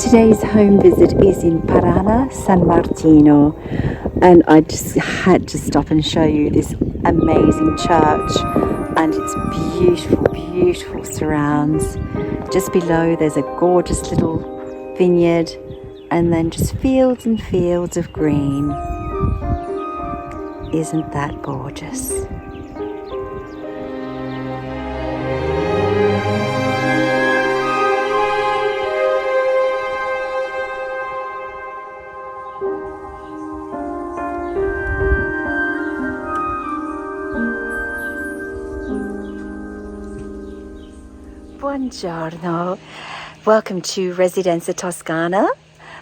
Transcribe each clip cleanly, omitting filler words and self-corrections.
Today's home visit is in Parana, San Martino, and I just had to stop and show you this amazing church and its beautiful, beautiful surrounds. Just below there's a gorgeous little vineyard and then just fields and fields of green. Isn't that gorgeous? Buongiorno. Welcome to Residenza Toscana.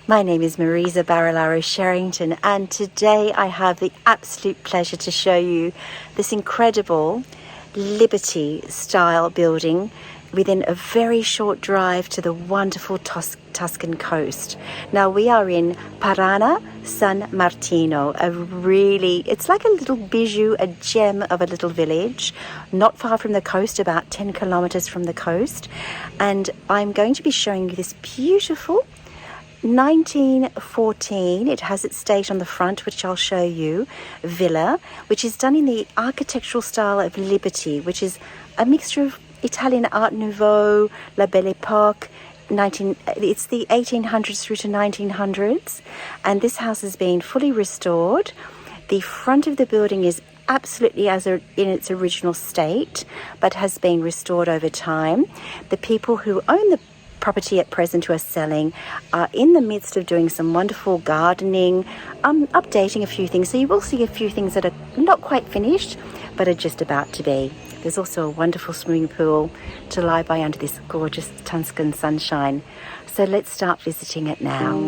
My name is Marisa Barilaro Sherrington, and today I have the absolute pleasure to show you this incredible Liberty style building within a very short drive to the wonderful Tuscan coast. Now we are in Parana, San Martino, it's like a little bijou, a gem of a little village, not far from the coast, about 10 kilometers from the coast. And I'm going to be showing you this beautiful 1914, it has its date on the front, which I'll show you, villa, which is done in the architectural style of Liberty, which is a mixture of Italian Art Nouveau, La Belle Epoque, it's the 1800s through to 1900s, and this house has been fully restored. The front of the building is absolutely in its original state, but has been restored over time. The people who own the property at present who are selling are in the midst of doing some wonderful gardening, updating a few things. So you will see a few things that are not quite finished, but are just about to be. There's also a wonderful swimming pool to lie by under this gorgeous Tuscan sunshine. So let's start visiting it now.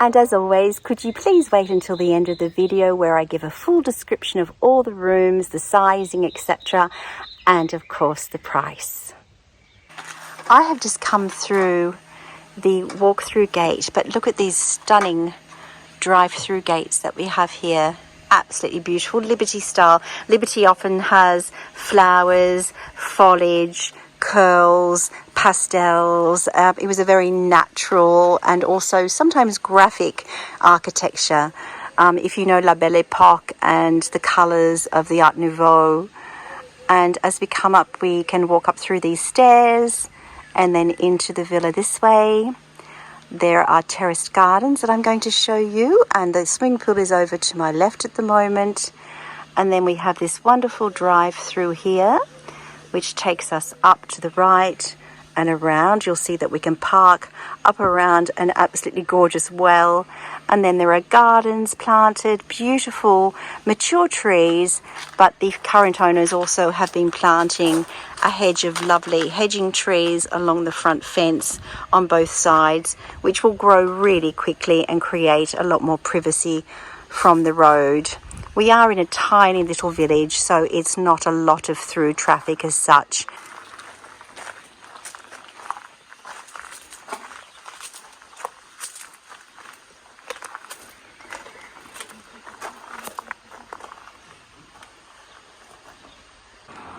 And as always, could you please wait until the end of the video where I give a full description of all the rooms, the sizing, etc., and of course the price. I have just come through the walk-through gate, but look at these stunning drive-through gates that we have here. Absolutely beautiful, Liberty style. Liberty often has flowers, foliage, curls, pastels. It was a very natural and also sometimes graphic architecture. If you know La Belle Epoque and the colours of the Art Nouveau. And as we come up, we can walk up through these stairs and then into the villa this way. There are terraced gardens that I'm going to show you, and the swimming pool is over to my left at the moment. And then we have this wonderful drive through here, which takes us up to the right and around. You'll see that we can park up around an absolutely gorgeous well. And then there are gardens planted, beautiful mature trees, but the current owners also have been planting a hedge of lovely hedging trees along the front fence on both sides, which will grow really quickly and create a lot more privacy from the road. We are in a tiny little village, so it's not a lot of through traffic as such.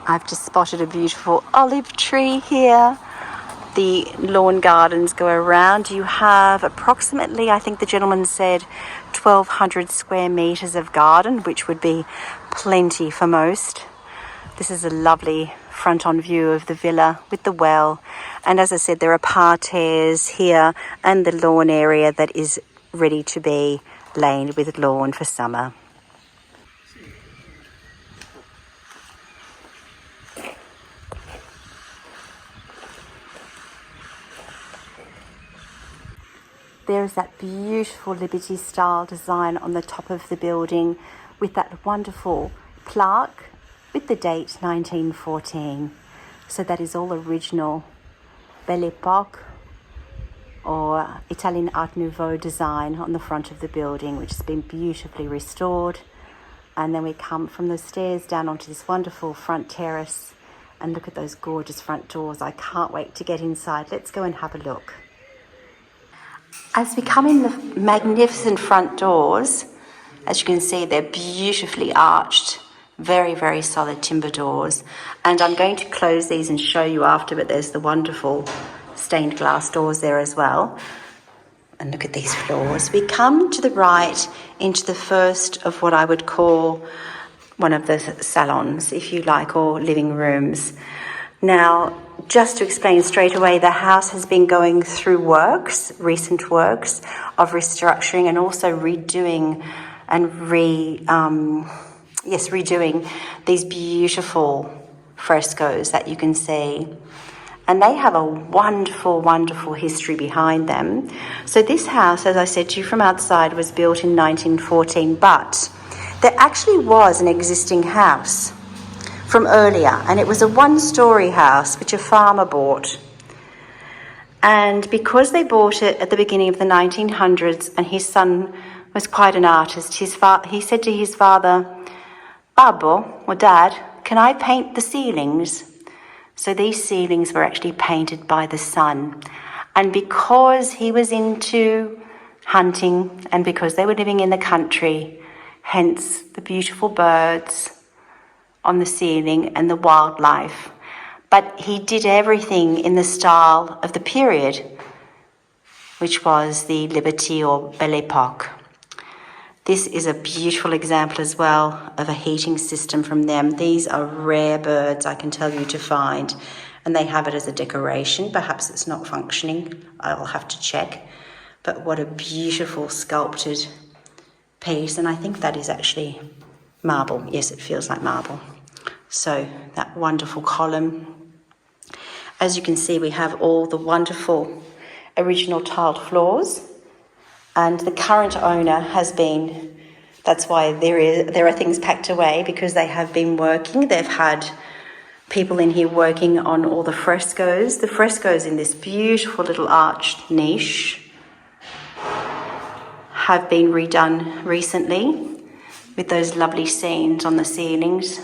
I've just spotted a beautiful olive tree here. The lawn gardens go around. You have approximately, I think the gentleman said, 1,200 square meters of garden, which would be plenty for most. This is a lovely front-on view of the villa with the well. And as I said, there are parterres here and the lawn area that is ready to be laned with lawn for summer. There's that beautiful Liberty style design on the top of the building with that wonderful plaque with the date 1914. So that is all original Belle Epoque or Italian Art Nouveau design on the front of the building, which has been beautifully restored. And then we come from the stairs down onto this wonderful front terrace, and look at those gorgeous front doors. I can't wait to get inside. Let's go and have a look. As we come in the magnificent front doors, as you can see, they're beautifully arched, very, very solid timber doors. And I'm going to close these and show you after, but there's the wonderful stained glass doors there as well. And look at these floors. We come to the right into the first of what I would call one of the salons, if you like, or living rooms. Now, just to explain straight away, the house has been going through recent works of restructuring and also redoing these beautiful frescoes that you can see. And they have a wonderful, wonderful history behind them. So this house, as I said to you from outside, was built in 1914, but there actually was an existing house from earlier, and it was a one-storey house which a farmer bought. And because they bought it at the beginning of the 1900s, and his son was quite an artist, he said to his father, "Babbo, or Dad, can I paint the ceilings?" So these ceilings were actually painted by the son. And because he was into hunting and because they were living in the country, hence the beautiful birds on the ceiling and the wildlife. But he did everything in the style of the period, which was the Liberty or Belle Epoque. This is a beautiful example as well of a heating system from them. These are rare birds, I can tell you, to find, and they have it as a decoration. Perhaps it's not functioning, I'll have to check. But what a beautiful sculpted piece, and I think that is actually marble. Yes, it feels like marble. So that wonderful column. As you can see, we have all the wonderful original tiled floors. And the current owner has been, that's why there are things packed away, because they have been working. They've had people in here working on all the frescoes. The frescoes in this beautiful little arched niche have been redone recently with those lovely scenes on the ceilings.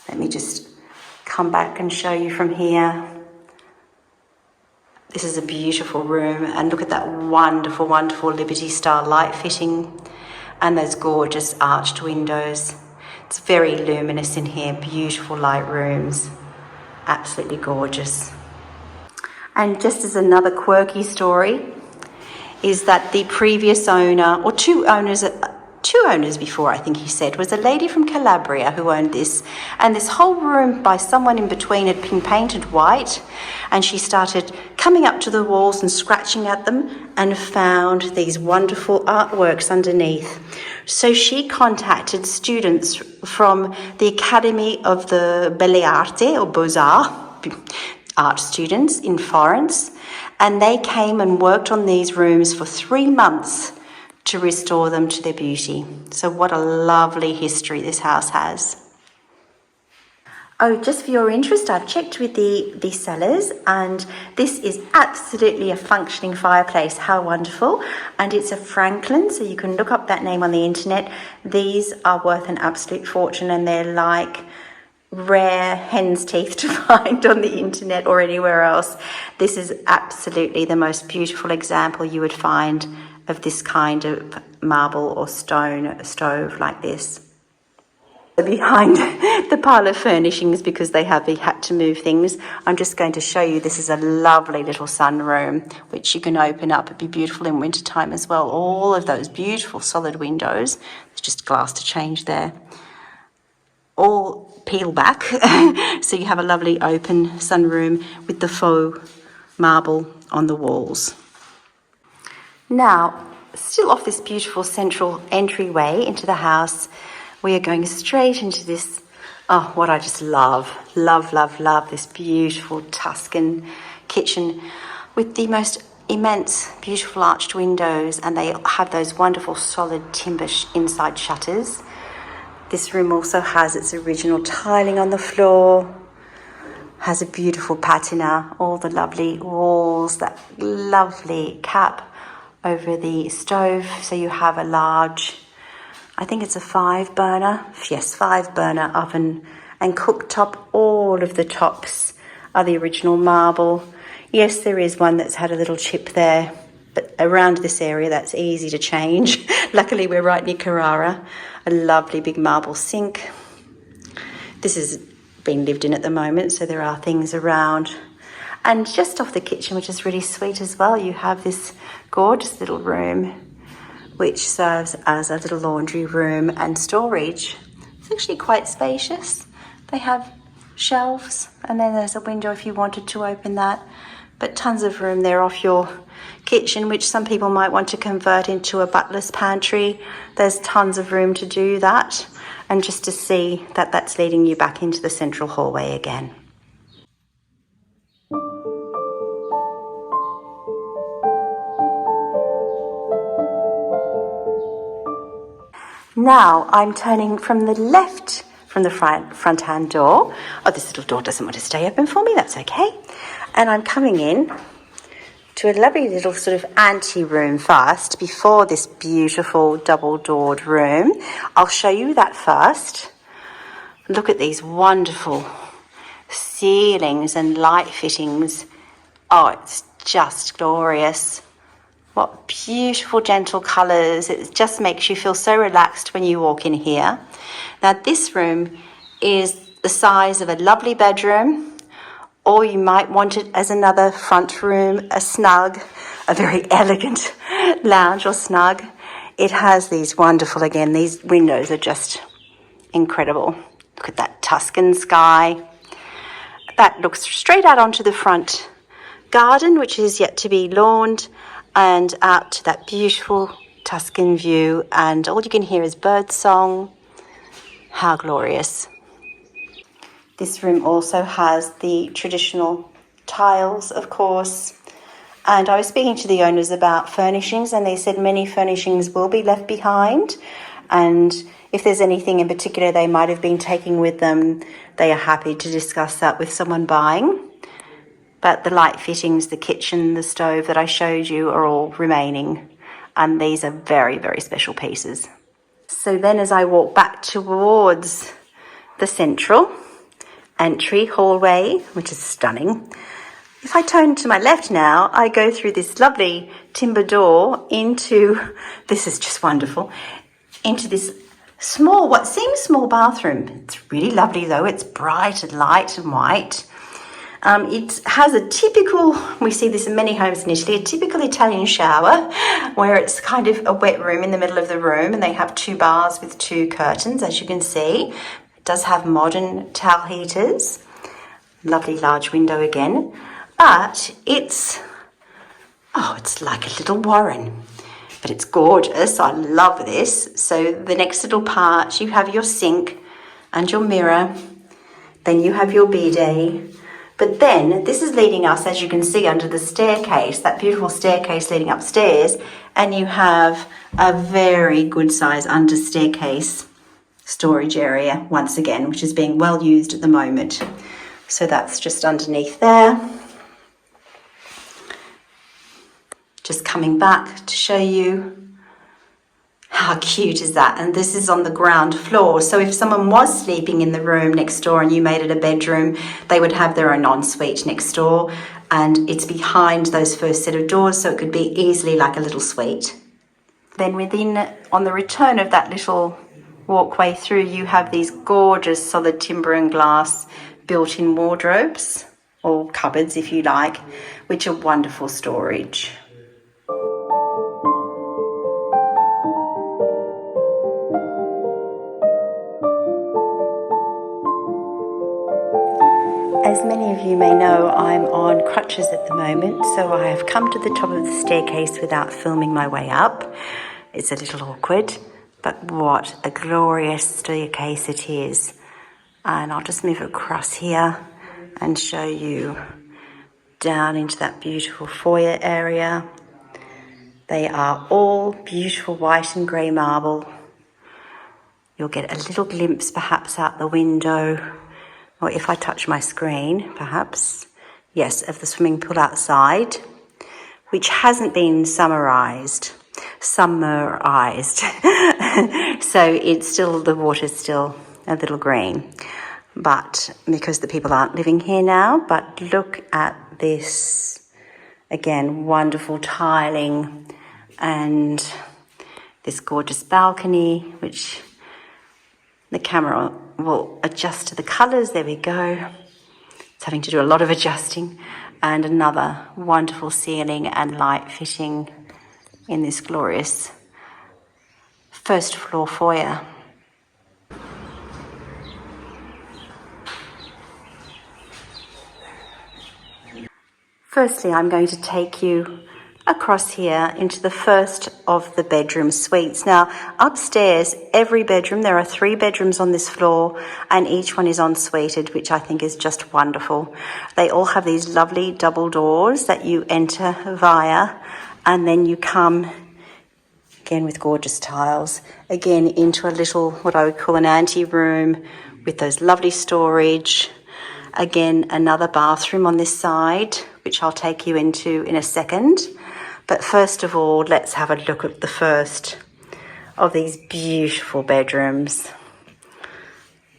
Let me just come back and show you from here. This is a beautiful room, and look at that wonderful, wonderful Liberty style light fitting and those gorgeous arched windows. It's very luminous in here, beautiful light rooms, absolutely gorgeous. And just as another quirky story is that the previous owner, or two owners before, I think he said, was a lady from Calabria who owned this. And this whole room by someone in between had been painted white, and she started coming up to the walls and scratching at them and found these wonderful artworks underneath. So she contacted students from the Academy of the Belle Arti, or Beaux-Arts, art students in Florence, and they came and worked on these rooms for 3 months to restore them to their beauty. So what a lovely history this house has. Oh, just for your interest, I've checked with the sellers, and this is absolutely a functioning fireplace. How wonderful. And it's a Franklin, so you can look up that name on the internet. These are worth an absolute fortune, and they're like rare hen's teeth to find on the internet or anywhere else. This is absolutely the most beautiful example you would find of this kind of marble or stone stove like this. Behind the parlour furnishings, because they have had to move things, I'm just going to show you, this is a lovely little sunroom which you can open up. It'd be beautiful in winter time as well. All of those beautiful solid windows, there's just glass to change there, all peel back so you have a lovely open sunroom with the faux marble on the walls. Now, still off this beautiful central entryway into the house, we are going straight into this, what I just love, this beautiful Tuscan kitchen with the most immense, beautiful arched windows, and they have those wonderful solid timber inside shutters. This room also has its original tiling on the floor, has a beautiful patina, all the lovely walls, that lovely cap over the stove. So you have a large, I think it's a 5-burner oven, and cooktop. All of the tops are the original marble. Yes, there is one that's had a little chip there, but around this area that's easy to change. Luckily we're right near Carrara. A lovely big marble sink. This is being lived in at the moment, so there are things around. And just off the kitchen, which is really sweet as well, you have this gorgeous little room which serves as a little laundry room and storage. It's actually quite spacious. They have shelves, and then there's a window if you wanted to open that. But tons of room there off your kitchen, which some people might want to convert into a butler's pantry. There's tons of room to do that, and just to see that that's leading you back into the central hallway again. Now I'm turning from the left, from the front hand door. Oh, this little door doesn't want to stay open for me, that's okay. And I'm coming in to a lovely little sort of ante-room first, before this beautiful double-doored room. I'll show you that first. Look at these wonderful ceilings and light fittings. Oh, it's just glorious. What beautiful, gentle colours. It just makes you feel so relaxed when you walk in here. Now, this room is the size of a lovely bedroom, or you might want it as another front room, a snug, a very elegant lounge or snug. It has these wonderful, again, these windows are just incredible. Look at that Tuscan sky. That looks straight out onto the front garden, which is yet to be lawned, and out to that beautiful Tuscan view, and all you can hear is bird song. How glorious. This room also has the traditional tiles, of course, and I was speaking to the owners about furnishings, and they said many furnishings will be left behind, and if there's anything in particular they might have been taking with them, they are happy to discuss that with someone buying. But the light fittings, the kitchen, the stove that I showed you are all remaining, and these are very, very special pieces. So then as I walk back towards the central entry hallway, which is stunning, if I turn to my left now, I go through this lovely timber door into, this is just wonderful, into this small, what seems small bathroom. It's really lovely though. It's bright and light and white. It has a typical, we see this in many homes in Italy, a typical Italian shower where it's kind of a wet room in the middle of the room, and they have two bars with two curtains, as you can see. It does have modern towel heaters, lovely large window again, but it's like a little warren, but it's gorgeous. I love this. So the next little part, you have your sink and your mirror, then you have your bidet. But then this is leading us, as you can see, under the staircase, that beautiful staircase leading upstairs, and you have a very good size under staircase storage area once again, which is being well used at the moment. So that's just underneath there. Just coming back to show you how cute is that? And this is on the ground floor. So if someone was sleeping in the room next door and you made it a bedroom, they would have their own ensuite next door. And it's behind those first set of doors, so it could be easily like a little suite. Then within, on the return of that little walkway through, you have these gorgeous solid timber and glass built-in wardrobes, or cupboards if you like, which are wonderful storage. As many of you may know, I'm on crutches at the moment, so I have come to the top of the staircase without filming my way up. It's a little awkward, but what a glorious staircase it is. And I'll just move across here and show you down into that beautiful foyer area. They are all beautiful white and grey marble. You'll get a little glimpse perhaps out the window, or if I touch my screen, perhaps, yes, of the swimming pool outside, which hasn't been summarized. So it's still, the water's still a little green. but because the people aren't living here now. But look at this. Again, wonderful tiling and this gorgeous balcony, which the camera will adjust to the colours. There we go. It's having to do a lot of adjusting. And another wonderful ceiling and light fitting in this glorious first floor foyer. Firstly, I'm going to take you across here into the first of the bedroom suites. Now, upstairs, every bedroom, there are 3 bedrooms on this floor, and each one is en-suited, which I think is just wonderful. They all have these lovely double doors that you enter via, and then you come, again with gorgeous tiles, again into a little, what I would call an ante-room with those lovely storage. Again, another bathroom on this side, which I'll take you into in a second. But first of all, let's have a look at the first of these beautiful bedrooms.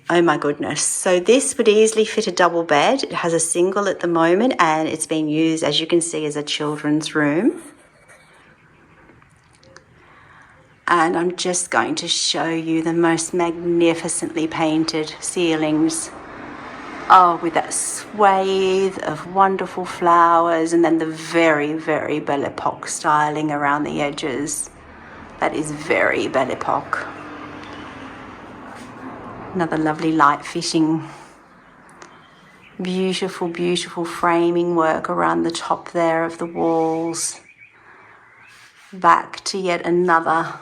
Oh my goodness. So this would easily fit a double bed. It has a single at the moment, and it's been used, as you can see, as a children's room. And I'm just going to show you the most magnificently painted ceilings. Oh, with that swathe of wonderful flowers, and then the very, very Belle Epoque styling around the edges. That is very Belle Epoque. Another lovely light fitting. Beautiful, beautiful framing work around the top there of the walls. Back to yet another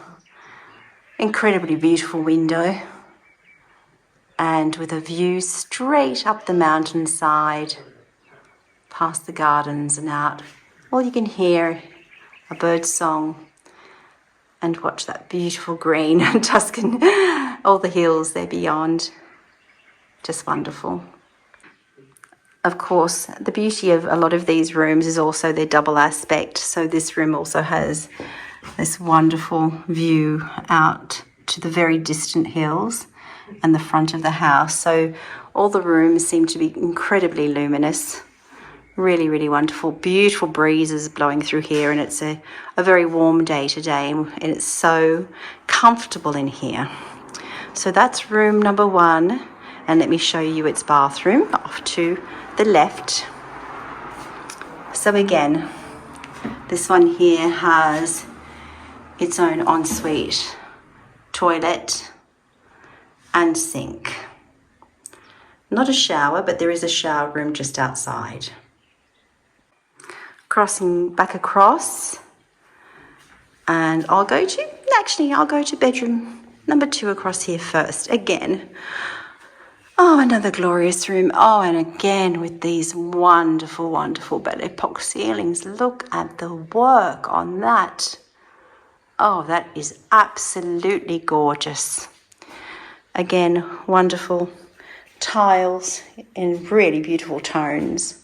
incredibly beautiful window, and with a view straight up the mountainside, past the gardens and out. All you can hear a bird song, and watch that beautiful green Tuscan, all the hills there beyond. Just wonderful. Of course, the beauty of a lot of these rooms is also their double aspect. So this room also has this wonderful view out to the very distant hills and the front of the house. So all the rooms seem to be incredibly luminous. Really, really wonderful. Beautiful breezes blowing through here, and it's a very warm day today, and it's so comfortable in here. So that's room number 1, and let me show you its bathroom off to the left. So again, this one here has its own ensuite toilet and sink. Not a shower, but there is a shower room just outside. Crossing back across, and I'll go to bedroom number 2 across here first. Again, oh, another glorious room. Oh, and again with these wonderful, wonderful Belle Epoque ceilings. Look at the work on that. Oh, that is absolutely gorgeous. Again, wonderful tiles in really beautiful tones.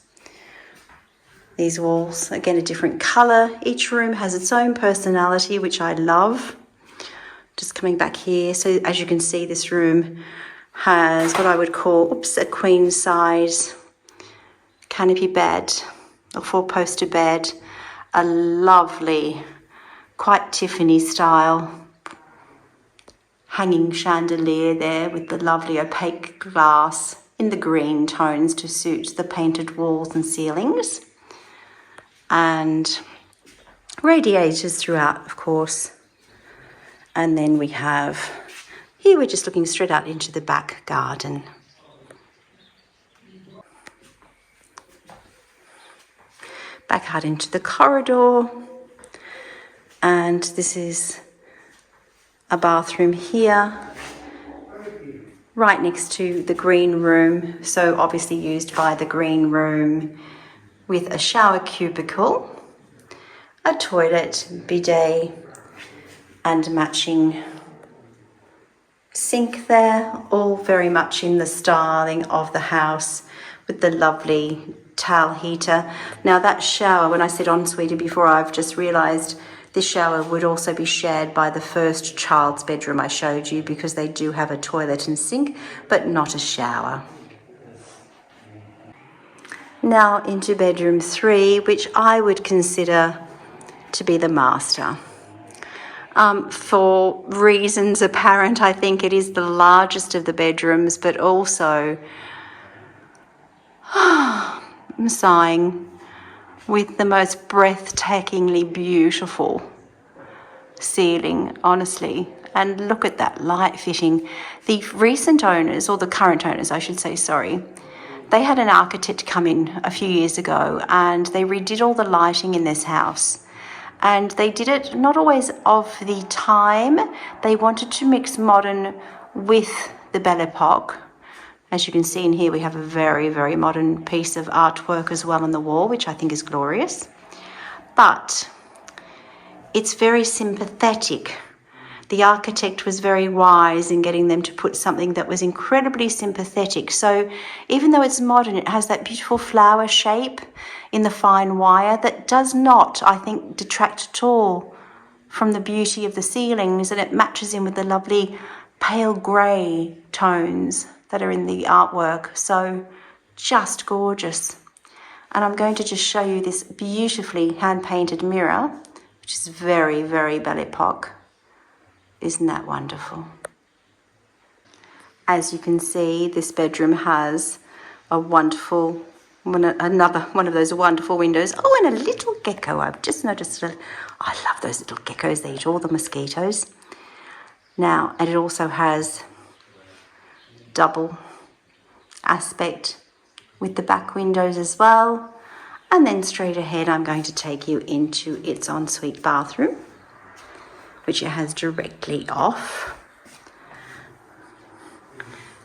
These walls, again, a different colour. Each room has its own personality, which I love. Just coming back here. So as you can see, this room has what I would call, a queen size canopy bed, a 4-poster bed, a lovely, quite Tiffany style hanging chandelier there with the lovely opaque glass in the green tones to suit the painted walls and ceilings. And radiators throughout, of course. And then we have, here we're just looking straight out into the back garden. Back out into the corridor. And this is a bathroom here, right next to the green room. So obviously used by the green room, with a shower cubicle, a toilet, bidet, and matching sink there, all very much in the styling of the house with the lovely towel heater. Now that shower, when I said ensuite before, I've just realised this shower would also be shared by the first child's bedroom I showed you, because they do have a toilet and sink, but not a shower. Now into bedroom 3, which I would consider to be the master. For reasons apparent, I think it is the largest of the bedrooms, but also, I'm sighing, with the most breathtakingly beautiful ceiling, honestly. And look at that light fitting. The recent owners, or the current owners, I should say, sorry, they had an architect come in a few years ago and they redid all the lighting in this house. And they did it not always of the time. They wanted to mix modern with the Belle Epoque. As you can see in here, we have a very, very modern piece of artwork as well on the wall, which I think is glorious. But it's very sympathetic. The architect was very wise in getting them to put something that was incredibly sympathetic. So even though it's modern, it has that beautiful flower shape in the fine wire that does not, I think, detract at all from the beauty of the ceilings, and it matches in with the lovely pale grey tones that are in the artwork. So just gorgeous. And I'm going to just show you this beautifully hand-painted mirror, which is very, very Belle Epoque. Isn't that wonderful? As you can see, this bedroom has a wonderful, another one of those wonderful windows. Oh, and a little gecko. I've just noticed. I love those little geckos. They eat all the mosquitoes. Now, and it also has double aspect with the back windows as well. And then straight ahead, I'm going to take you into its ensuite bathroom, which it has directly off.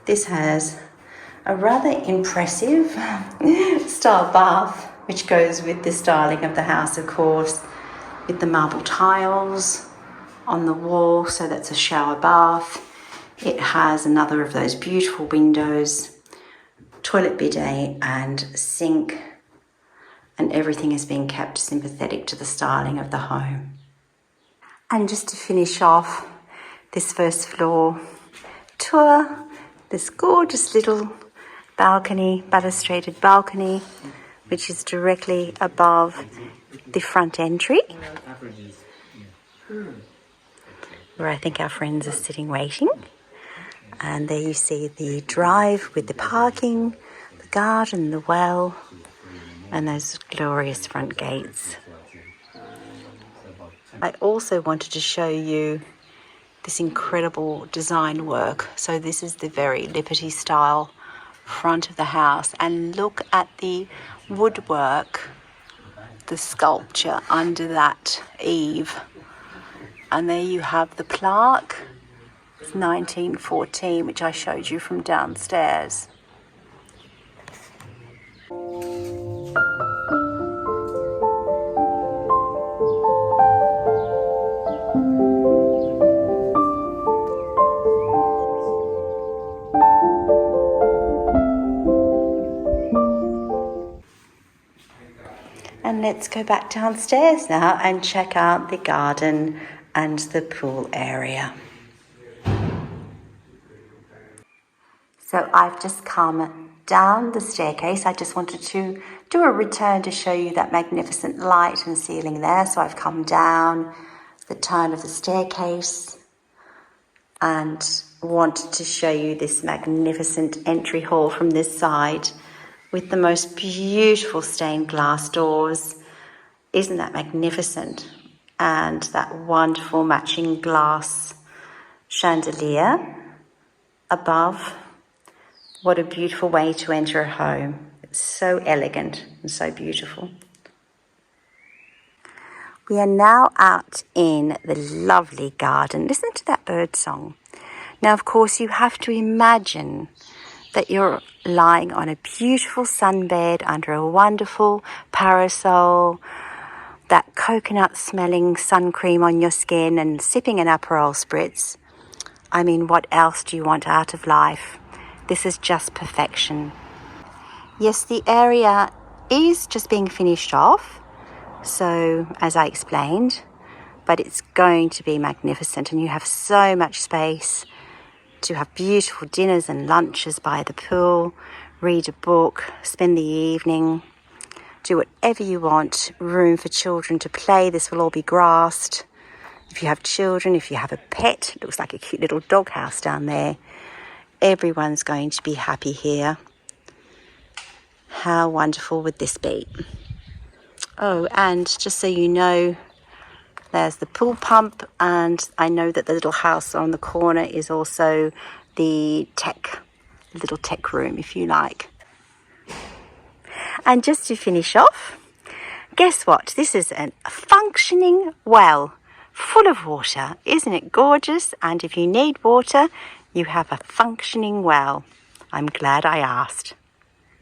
This has a rather impressive style bath, which goes with the styling of the house, of course, with the marble tiles on the wall, so that's a shower bath. It has another of those beautiful windows, toilet bidet and sink, and everything is being kept sympathetic to the styling of the home. And just to finish off this first floor tour, this gorgeous little balcony, balustraded balcony, which is directly above the front entry, where I think our friends are sitting waiting. And there you see the drive with the parking, the garden, the well, and those glorious front gates. I also wanted to show you this incredible design work. So this is the very Liberty style front of the house, and look at the woodwork, the sculpture under that eave. And there you have the plaque. It's 1914, which I showed you from downstairs. And let's go back downstairs now and check out the garden and the pool area. So I've just come down the staircase. I just wanted to do a return to show you that magnificent light and ceiling there. So I've come down the turn of the staircase and wanted to show you this magnificent entry hall from this side with the most beautiful stained glass doors. Isn't that magnificent? And that wonderful matching glass chandelier above. What a beautiful way to enter a home. It's so elegant and so beautiful. We are now out in the lovely garden. Listen to that bird song. Now, of course, you have to imagine that you're lying on a beautiful sunbed under a wonderful parasol, that coconut smelling sun cream on your skin, and sipping an Aperol spritz. I mean, what else do you want out of life? This is just perfection. Yes, the area is just being finished off, so as I explained, but it's going to be magnificent, and you have so much space to have beautiful dinners and lunches by the pool, read a book, spend the evening, do whatever you want. Room for children to play. This will all be grassed. If you have children, if you have a pet, it looks like a cute little doghouse down there. Everyone's going to be happy here. How wonderful would this be? Oh, and just so you know, there's the pool pump, and I know that the little house on the corner is also the little tech room, if you like. And just to finish off, guess what? This is a functioning well full of water. Isn't it gorgeous? And if you need water, you have a functioning well. I'm glad I asked.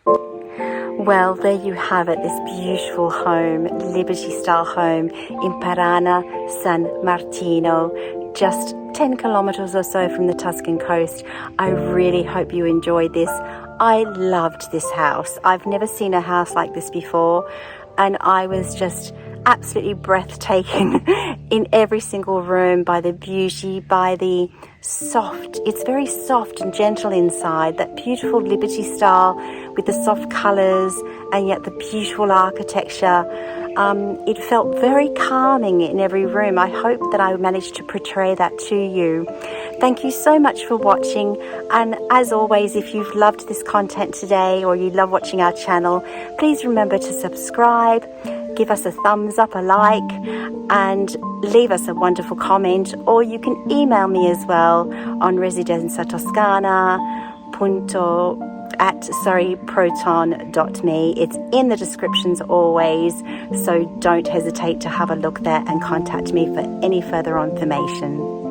Well, there you have it, this beautiful home, Liberty-style home in Parana, San Martino, just 10 kilometers or so from the Tuscan coast. I really hope you enjoyed this. I loved this house. I've never seen a house like this before, and I was just absolutely breathtaking in every single room by the beauty, by the soft, it's very soft and gentle inside, that beautiful Liberty style with the soft colours and yet the beautiful architecture. It felt very calming in every room. I hope that I managed to portray that to you. Thank you so much for watching, and as always, if you've loved this content today or you love watching our channel, please remember to subscribe, give us a thumbs up, a like, and leave us a wonderful comment, or you can email me as well on Residenza Toscana proton.me. It's in the descriptions always, so don't hesitate to have a look there and contact me for any further information.